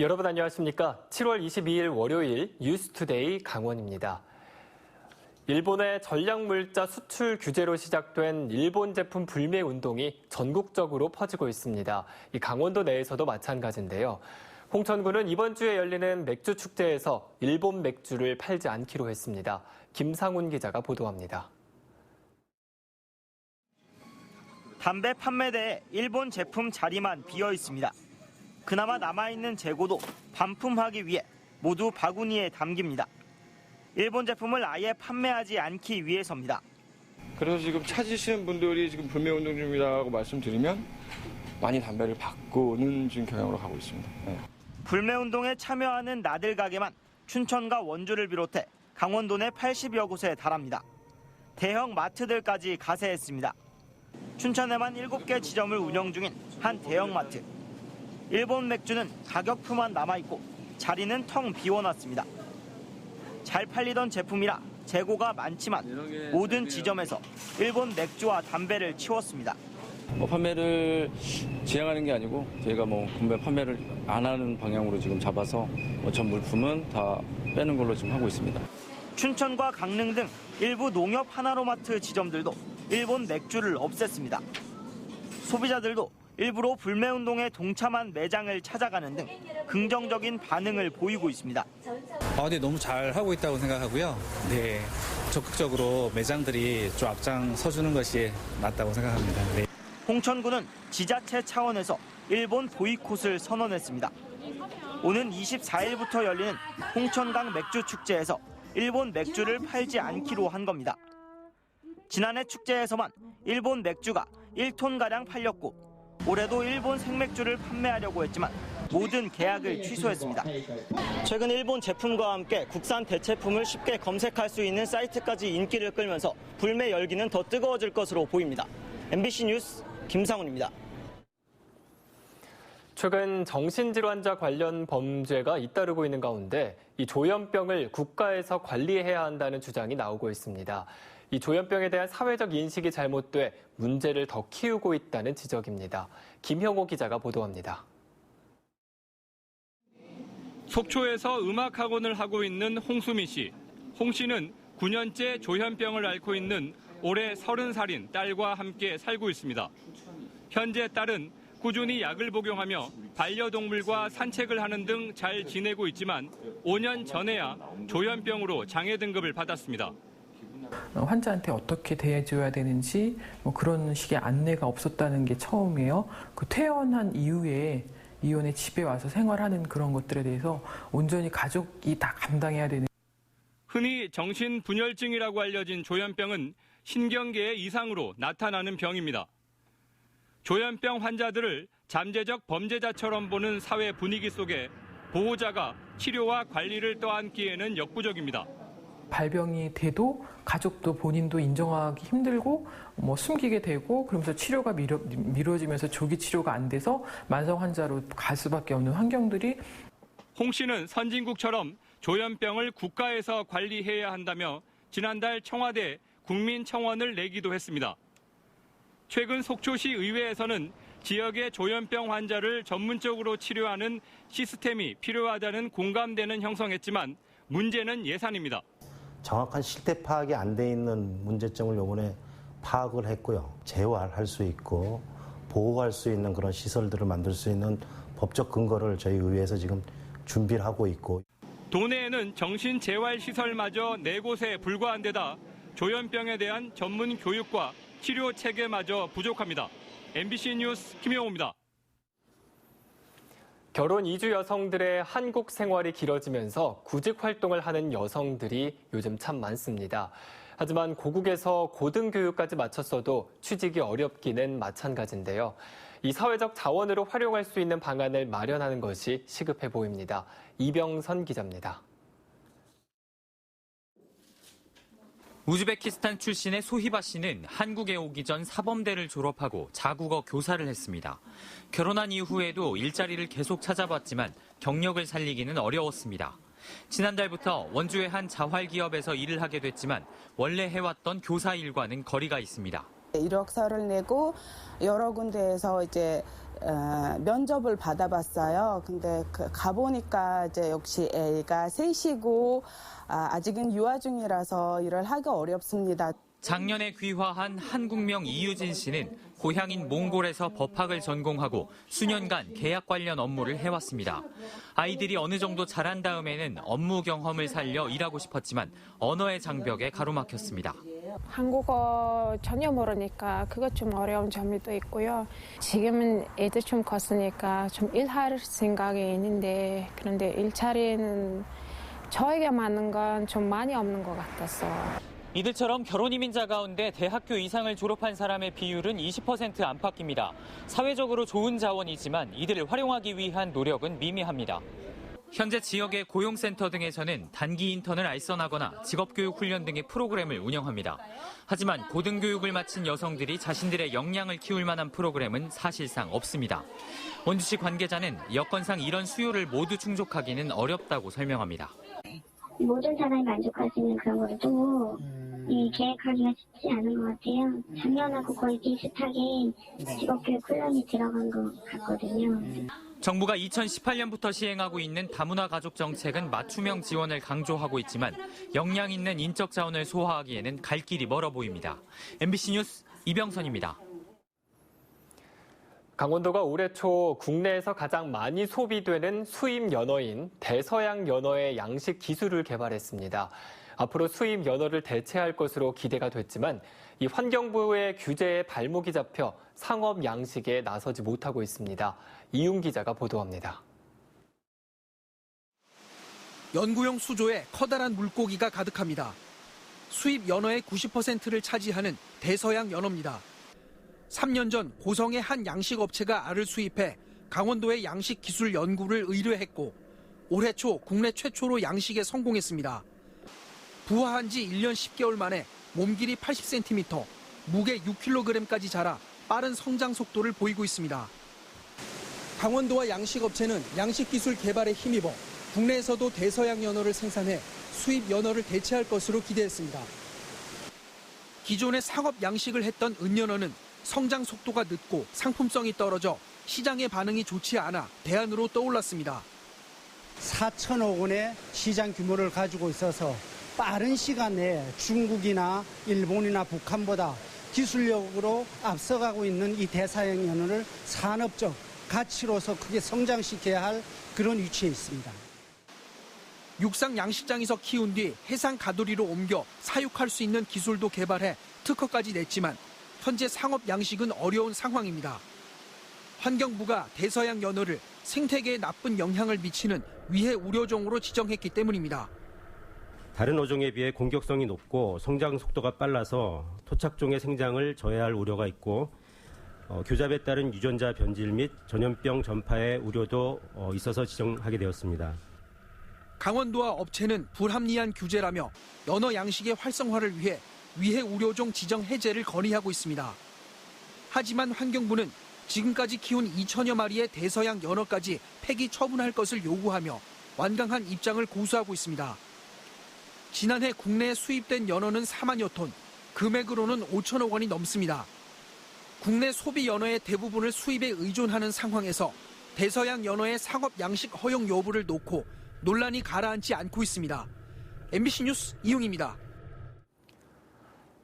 여러분 안녕하십니까? 7월 22일 월요일 뉴스투데이 강원입니다. 일본의 전략물자 수출 규제로 시작된 일본 제품 불매 운동이 전국적으로 퍼지고 있습니다. 이 강원도 내에서도 마찬가지인데요. 홍천군은 이번 주에 열리는 맥주 축제에서 일본 맥주를 팔지 않기로 했습니다. 김상훈 기자가 보도합니다. 담배 판매대에 일본 제품 자리만 비어 있습니다. 그나마 남아있는 재고도 반품하기 위해 모두 바구니에 담깁니다. 일본 제품을 아예 판매하지 않기 위해서입니다. 그래서 지금 찾으시는 분들이 지금 불매운동 중이라고 말씀드리면 많이 담배를 바꾸는 지금 경향으로 가고 있습니다. 네. 불매운동에 참여하는 나들 가게만 춘천과 원주를 비롯해 강원도 내 80여 곳에 달합니다. 대형 마트들까지 가세했습니다. 춘천에만 7개 지점을 운영 중인 한 대형마트. 일본 맥주는 가격표만 남아있고 자리는 텅 비워놨습니다. 잘 팔리던 제품이라 재고가 많지만 모든 지점에서 일본 맥주와 담배를 치웠습니다. 판매를 지향하는 게 아니고 저희가 구매 판매를 안 하는 방향으로 지금 잡아서 전 물품은 다 빼는 걸로 지금 하고 있습니다. 춘천과 강릉 등 일부 농협 하나로마트 지점들도 일본 맥주를 없앴습니다. 소비자들도 일부러 불매운동에 동참한 매장을 찾아가는 등 긍정적인 반응을 보이고 있습니다. 네, 너무 잘 하고 있다고 생각하고요. 네, 적극적으로 매장들이 좀 앞장서주는 것이 맞다고 생각합니다. 네. 홍천군은 지자체 차원에서 일본 보이콧을 선언했습니다. 오는 24일부터 열리는 홍천강 맥주 축제에서 일본 맥주를 팔지 않기로 한 겁니다. 지난해 축제에서만 일본 맥주가 1톤가량 팔렸고 올해도 일본 생맥주를 판매하려고 했지만 모든 계약을 취소했습니다. 최근 일본 제품과 함께 국산 대체품을 쉽게 검색할 수 있는 사이트까지 인기를 끌면서 불매 열기는 더 뜨거워질 것으로 보입니다. MBC 뉴스 김상훈입니다. 최근 정신질환자 관련 범죄가 잇따르고 있는 가운데 이 조현병을 국가에서 관리해야 한다는 주장이 나오고 있습니다. 이 조현병에 대한 사회적 인식이 잘못돼 문제를 더 키우고 있다는 지적입니다. 김형호 기자가 보도합니다. 속초에서 음악학원을 하고 있는 홍수미 씨. 홍 씨는 9년째 조현병을 앓고 있는 올해 30살인 딸과 함께 살고 있습니다. 현재 딸은 꾸준히 약을 복용하며 반려동물과 산책을 하는 등 잘 지내고 있지만 5년 전에야 조현병으로 장애 등급을 받았습니다. 환자한테 어떻게 대해줘야 되는지 그런 식의 안내가 없었다는 게 처음이에요. 그 퇴원한 이후에 이혼의 집에 와서 생활하는 그런 것들에 대해서 온전히 가족이 다 감당해야 되는. 흔히 정신분열증이라고 알려진 조현병은 신경계의 이상으로 나타나는 병입니다. 조현병 환자들을 잠재적 범죄자처럼 보는 사회 분위기 속에 보호자가 치료와 관리를 떠안기에는 역부족입니다. 발병이 돼도 가족도 본인도 인정하기 힘들고 숨기게 되고 그러면서 치료가 미뤄지면서 조기 치료가 안 돼서 만성 환자로 갈 수밖에 없는 환경들이. 홍 씨는 선진국처럼 조현병을 국가에서 관리해야 한다며 지난달 청와대 국민청원을 내기도 했습니다. 최근 속초시 의회에서는 지역의 조현병 환자를 전문적으로 치료하는 시스템이 필요하다는 공감대는 형성했지만 문제는 예산입니다. 정확한 실태 파악이 안 돼 있는 문제점을 이번에 파악을 했고요. 재활할 수 있고 보호할 수 있는 그런 시설들을 만들 수 있는 법적 근거를 저희 의회에서 지금 준비를 하고 있고. 도내에는 정신재활시설마저 4곳에 불과한 데다 조현병에 대한 전문 교육과 치료 체계마저 부족합니다. MBC 뉴스 김영호입니다. 결혼 이주 여성들의 한국 생활이 길어지면서 구직 활동을 하는 여성들이 요즘 참 많습니다. 하지만 고국에서 고등교육까지 마쳤어도 취직이 어렵기는 마찬가지인데요. 이 사회적 자원으로 활용할 수 있는 방안을 마련하는 것이 시급해 보입니다. 이병선 기자입니다. 우즈베키스탄 출신의 소히바 씨는 한국에 오기 전 사범대를 졸업하고 자국어 교사를 했습니다. 결혼한 이후에도 일자리를 계속 찾아봤지만 경력을 살리기는 어려웠습니다. 지난달부터 원주의 한 자활기업에서 일을 하게 됐지만 원래 해왔던 교사 일과는 거리가 있습니다. 이력서를 내고 여러 군데에서 이제 면접을 받아봤어요. 근데 가보니까 이제 역시 애가 셋이고 아직은 유아 중이라서 일을 하기 어렵습니다. 작년에 귀화한 한국명 이유진 씨는 고향인 몽골에서 법학을 전공하고 수년간 계약 관련 업무를 해왔습니다. 아이들이 어느 정도 자란 다음에는 업무 경험을 살려 일하고 싶었지만 언어의 장벽에 가로막혔습니다. 한국어 전혀 모르니까 그것 좀 어려운 점이 또 있고요. 지금은 애들 좀 컸으니까 좀 일할 생각이 있는데 그런데 일자리는 저에게 맞는 건 좀 많이 없는 것 같아서. 이들처럼 결혼 이민자 가운데 대학교 이상을 졸업한 사람의 비율은 20% 안팎입니다. 사회적으로 좋은 자원이지만 이들을 활용하기 위한 노력은 미미합니다. 현재 지역의 고용센터 등에서는 단기 인턴을 알선하거나 직업교육 훈련 등의 프로그램을 운영합니다. 하지만 고등교육을 마친 여성들이 자신들의 역량을 키울 만한 프로그램은 사실상 없습니다. 원주시 관계자는 여건상 이런 수요를 모두 충족하기는 어렵다고 설명합니다. 모든 사람이 만족할 수 있는 그런 걸 또 계획하기가 쉽지 않은 것 같아요. 작년하고 거의 비슷하게 직업교육 훈련이 들어간 것 같거든요. 정부가 2018년부터 시행하고 있는 다문화 가족 정책은 맞춤형 지원을 강조하고 있지만 역량 있는 인적 자원을 소화하기에는 갈 길이 멀어 보입니다. MBC 뉴스 이병선입니다. 강원도가 올해 초 국내에서 가장 많이 소비되는 수입 연어인 대서양 연어의 양식 기술을 개발했습니다. 앞으로 수입 연어를 대체할 것으로 기대가 됐지만 이 환경부의 규제에 발목이 잡혀 상업 양식에 나서지 못하고 있습니다. 이윤 기자가 보도합니다. 연구용 수조에 커다란 물고기가 가득합니다. 수입 연어의 90%를 차지하는 대서양 연어입니다. 3년 전 고성의 한 양식업체가 알을 수입해 강원도의 양식 기술 연구를 의뢰했고 올해 초 국내 최초로 양식에 성공했습니다. 부화한 지 1년 10개월 만에 몸 길이 80cm, 무게 6kg까지 자라 빠른 성장 속도를 보이고 있습니다. 강원도와 양식업체는 양식기술 개발에 힘입어 국내에서도 대서양 연어를 생산해 수입 연어를 대체할 것으로 기대했습니다. 기존의 상업 양식을 했던 은연어는 성장 속도가 늦고 상품성이 떨어져 시장의 반응이 좋지 않아 대안으로 떠올랐습니다. 4천억 원의 시장 규모를 가지고 있어서 빠른 시간 내에 중국이나 일본이나 북한보다 기술력으로 앞서가고 있는 이 대서양 연어를 산업적 가치로서 크게 성장시켜야 할 그런 위치에 있습니다. 육상 양식장에서 키운 뒤 해상 가두리로 옮겨 사육할 수 있는 기술도 개발해 특허까지 냈지만 현재 상업 양식은 어려운 상황입니다. 환경부가 대서양 연어를 생태계에 나쁜 영향을 미치는 위해 우려종으로 지정했기 때문입니다. 다른 어종에 비해 공격성이 높고 성장 속도가 빨라서 토착종의 생장을 저해할 우려가 있고 교잡에 따른 유전자 변질 및 전염병 전파의 우려도 있어서 지정하게 되었습니다. 강원도와 업체는 불합리한 규제라며 연어 양식의 활성화를 위해 위해 우려종 지정 해제를 건의하고 있습니다. 하지만 환경부는 지금까지 키운 2천여 마리의 대서양 연어까지 폐기 처분할 것을 요구하며 완강한 입장을 고수하고 있습니다. 지난해 국내에 수입된 연어는 4만여 톤, 금액으로는 5천억 원이 넘습니다. 국내 소비 연어의 대부분을 수입에 의존하는 상황에서 대서양 연어의 상업 양식 허용 여부를 놓고 논란이 가라앉지 않고 있습니다. MBC 뉴스 이용입니다.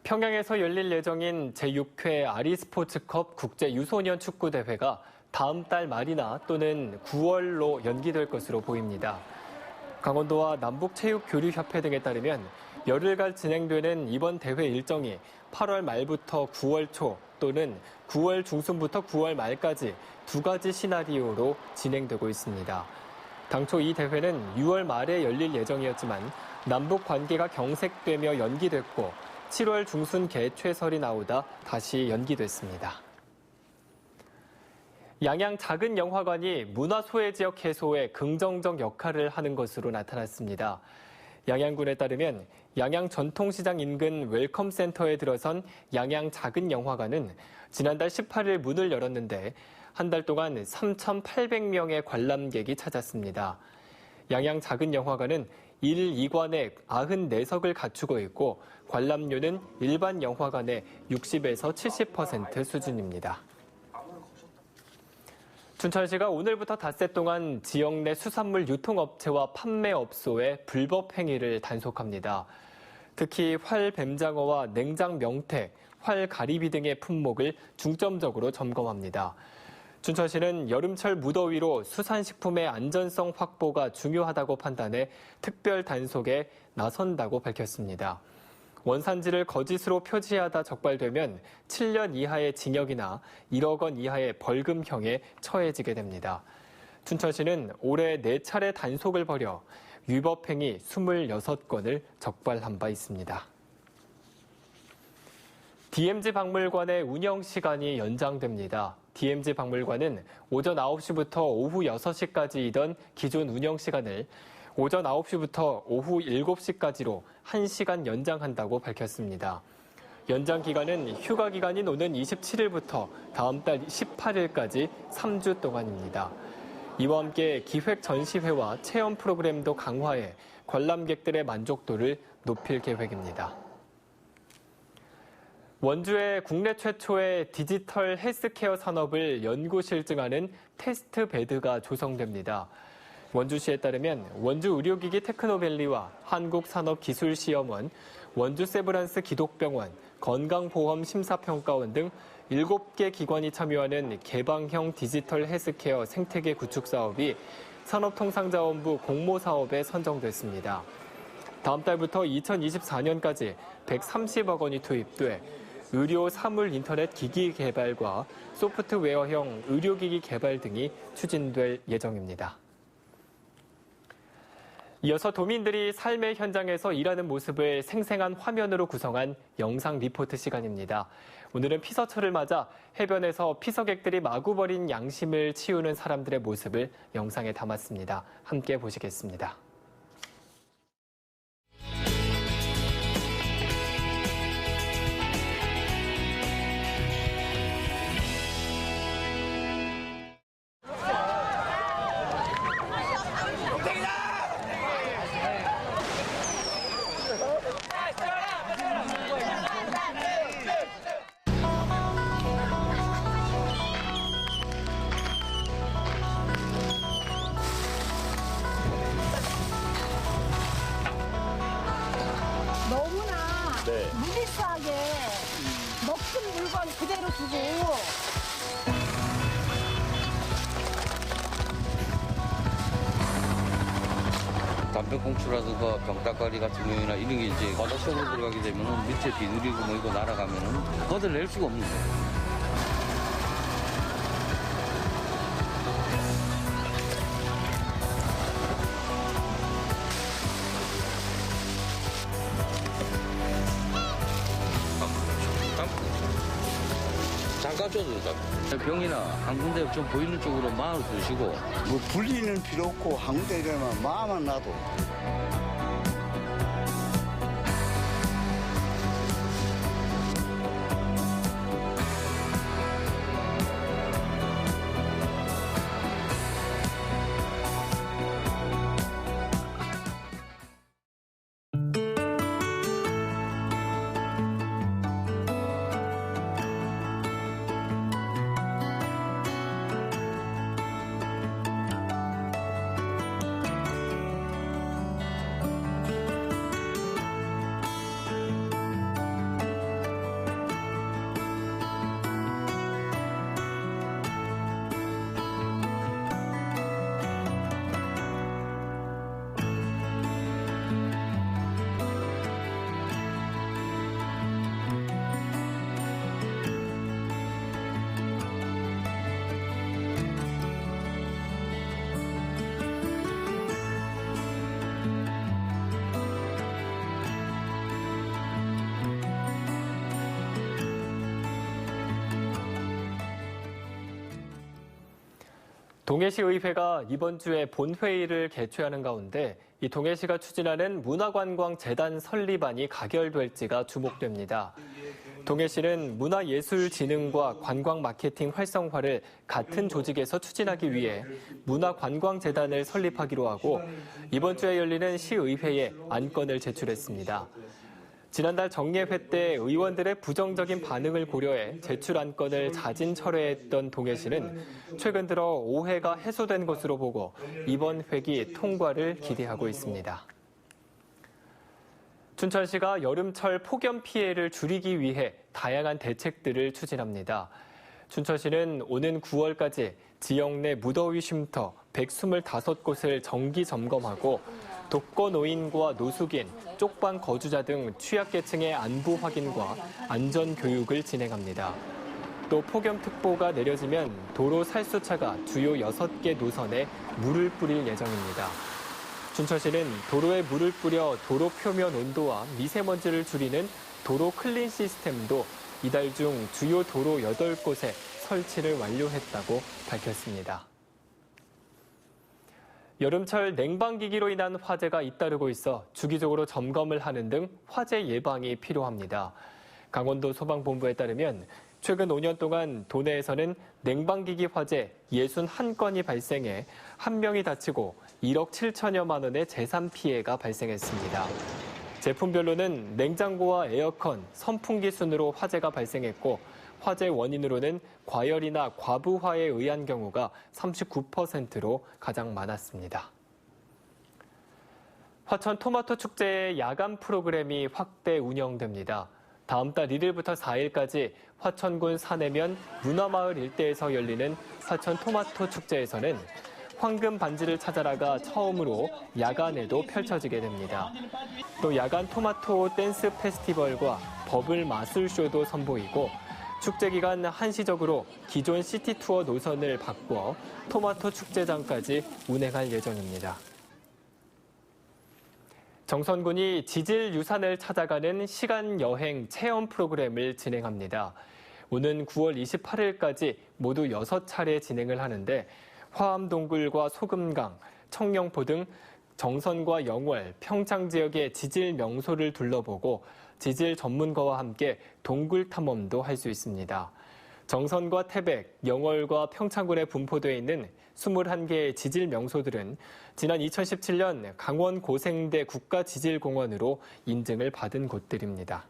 평양에서 열릴 예정인 제6회 아리스포츠컵 국제유소년 축구대회가 다음 달 말이나 또는 9월로 연기될 것으로 보입니다. 강원도와 남북체육교류협회 등에 따르면 열흘간 진행되는 이번 대회 일정이 8월 말부터 9월 초 또는 9월 중순부터 9월 말까지 두 가지 시나리오로 진행되고 있습니다. 당초 이 대회는 6월 말에 열릴 예정이었지만 남북 관계가 경색되며 연기됐고 7월 중순 개최설이 나오다 다시 연기됐습니다. 양양 작은 영화관이 문화소외 지역 해소에 긍정적 역할을 하는 것으로 나타났습니다. 양양군에 따르면 양양 전통시장 인근 웰컴센터에 들어선 양양 작은 영화관은 지난달 18일 문을 열었는데 한 달 동안 3,800명의 관람객이 찾았습니다. 양양 작은 영화관은 1, 2관에 94석을 갖추고 있고 관람료는 일반 영화관의 60에서 70% 수준입니다. 춘천시가 오늘부터 닷새 동안 지역 내 수산물 유통업체와 판매업소의 불법 행위를 단속합니다. 특히 활 뱀장어와 냉장 명태, 활 가리비 등의 품목을 중점적으로 점검합니다. 춘천시는 여름철 무더위로 수산식품의 안전성 확보가 중요하다고 판단해 특별 단속에 나선다고 밝혔습니다. 원산지를 거짓으로 표지하다 적발되면 7년 이하의 징역이나 1억 원 이하의 벌금형에 처해지게 됩니다. 춘천시는 올해 4차례 단속을 벌여 위법행위 26건을 적발한 바 있습니다. DMZ 박물관의 운영 시간이 연장됩니다. DMZ 박물관은 오전 9시부터 오후 6시까지이던 기존 운영 시간을 오전 9시부터 오후 7시까지로 1시간 연장한다고 밝혔습니다. 연장 기간은 휴가 기간인 오는 27일부터 다음 달 18일까지 3주 동안입니다. 이와 함께 기획 전시회와 체험 프로그램도 강화해 관람객들의 만족도를 높일 계획입니다. 원주에 국내 최초의 디지털 헬스케어 산업을 연구 실증하는 테스트 베드가 조성됩니다. 원주시에 따르면 원주 의료기기 테크노밸리와 한국산업기술시험원, 원주 세브란스 기독병원, 건강보험심사평가원 등 7개 기관이 참여하는 개방형 디지털 헬스케어 생태계 구축 사업이 산업통상자원부 공모사업에 선정됐습니다. 다음 달부터 2024년까지 130억 원이 투입돼 의료 사물 인터넷 기기 개발과 소프트웨어형 의료기기 개발 등이 추진될 예정입니다. 이어서 도민들이 삶의 현장에서 일하는 모습을 생생한 화면으로 구성한 영상 리포트 시간입니다. 오늘은 피서철을 맞아 해변에서 피서객들이 마구 버린 양심을 치우는 사람들의 모습을 영상에 담았습니다. 함께 보시겠습니다. 무질서하게 먹은 물건 그대로 두고 담배꽁초라든가 병따까리 같은 경우나 이런 게 이제 바다 속으로 들어가게 되면 밑에 비누리고 뭐 이거 날아가면은 걷어낼 수가 없는 거예요. 잠깐 줘도 된다. 병이나 한 군데 좀 보이는 쪽으로 마음을 두시고. 뭐 분리는 필요 없고 한 군데 이러면 마음만 놔도. 동해시의회가 이번 주에 본회의를 개최하는 가운데 이 동해시가 추진하는 문화관광재단 설립안이 가결될지가 주목됩니다. 동해시는 문화예술진흥과 관광마케팅 활성화를 같은 조직에서 추진하기 위해 문화관광재단을 설립하기로 하고 이번 주에 열리는 시의회에 안건을 제출했습니다. 지난달 정례회 때 의원들의 부정적인 반응을 고려해 제출 안건을 자진 철회했던 동해시는 최근 들어 오해가 해소된 것으로 보고 이번 회기 통과를 기대하고 있습니다. 춘천시가 여름철 폭염 피해를 줄이기 위해 다양한 대책들을 추진합니다. 춘천시는 오는 9월까지 지역 내 무더위 쉼터 125곳을 정기 점검하고 독거노인과 노숙인, 쪽방 거주자 등 취약계층의 안부 확인과 안전 교육을 진행합니다. 또 폭염특보가 내려지면 도로 살수차가 주요 6개 노선에 물을 뿌릴 예정입니다. 춘천시는 도로에 물을 뿌려 도로 표면 온도와 미세먼지를 줄이는 도로 클린 시스템도 이달 중 주요 도로 8곳에 설치를 완료했다고 밝혔습니다. 여름철 냉방기기로 인한 화재가 잇따르고 있어 주기적으로 점검을 하는 등 화재 예방이 필요합니다. 강원도 소방본부에 따르면 최근 5년 동안 도내에서는 냉방기기 화재 61건이 발생해 1명이 다치고 1억 7천여만 원의 재산 피해가 발생했습니다. 제품별로는 냉장고와 에어컨, 선풍기 순으로 화재가 발생했고 화재 원인으로는 과열이나 과부하에 의한 경우가 39%로 가장 많았습니다. 화천 토마토 축제의 야간 프로그램이 확대 운영됩니다. 다음 달 1일부터 4일까지 화천군 사내면 문화마을 일대에서 열리는 화천 토마토 축제에서는 황금 반지를 찾아라가 처음으로 야간에도 펼쳐지게 됩니다. 또 야간 토마토 댄스 페스티벌과 버블 마술쇼도 선보이고 축제 기간 한시적으로 기존 시티 투어 노선을 바꿔 토마토 축제장까지 운행할 예정입니다. 정선군이 지질 유산을 찾아가는 시간 여행 체험 프로그램을 진행합니다. 오는 9월 28일까지 모두 6차례 진행을 하는데 화암동굴과 소금강, 청령포 등 정선과 영월, 평창 지역의 지질 명소를 둘러보고 지질 전문가와 함께 동굴 탐험도 할 수 있습니다. 정선과 태백, 영월과 평창군에 분포되어 있는 21개의 지질 명소들은 지난 2017년 강원 고생대 국가지질공원으로 인증을 받은 곳들입니다.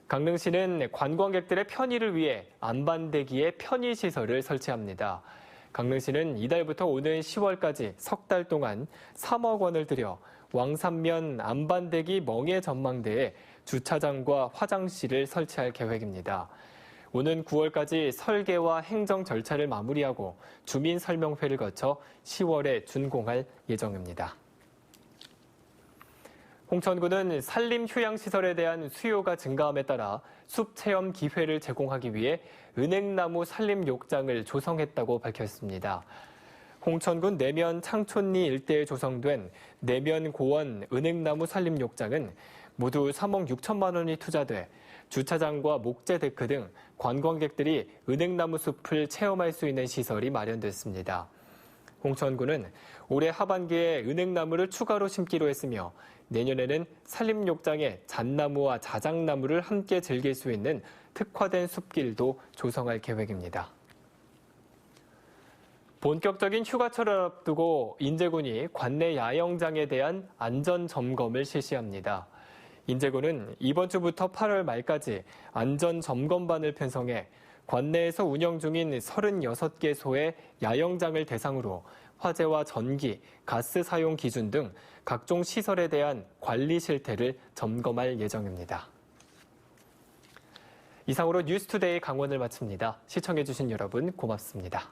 강릉시는 관광객들의 편의를 위해 안반대기에 편의시설을 설치합니다. 강릉시는 이달부터 오는 10월까지 석 달 동안 3억 원을 들여 왕산면 안반대기 멍해 전망대에 주차장과 화장실을 설치할 계획입니다. 오는 9월까지 설계와 행정 절차를 마무리하고 주민 설명회를 거쳐 10월에 준공할 예정입니다. 홍천군은 산림 휴양시설에 대한 수요가 증가함에 따라 숲 체험 기회를 제공하기 위해 은행나무 산림욕장을 조성했다고 밝혔습니다. 홍천군 내면 창촌리 일대에 조성된 내면 고원 은행나무 산림욕장은 모두 3억 6천만 원이 투자돼 주차장과 목재 데크 등 관광객들이 은행나무 숲을 체험할 수 있는 시설이 마련됐습니다. 홍천군은 올해 하반기에 은행나무를 추가로 심기로 했으며 내년에는 산림욕장에 잣나무와 자작나무를 함께 즐길 수 있는 특화된 숲길도 조성할 계획입니다. 본격적인 휴가철을 앞두고 인제군이 관내 야영장에 대한 안전점검을 실시합니다. 인제군은 이번 주부터 8월 말까지 안전점검반을 편성해 관내에서 운영 중인 36개소의 야영장을 대상으로 화재와 전기, 가스 사용 기준 등 각종 시설에 대한 관리 실태를 점검할 예정입니다. 이상으로 뉴스투데이 강원을 마칩니다. 시청해주신 여러분 고맙습니다.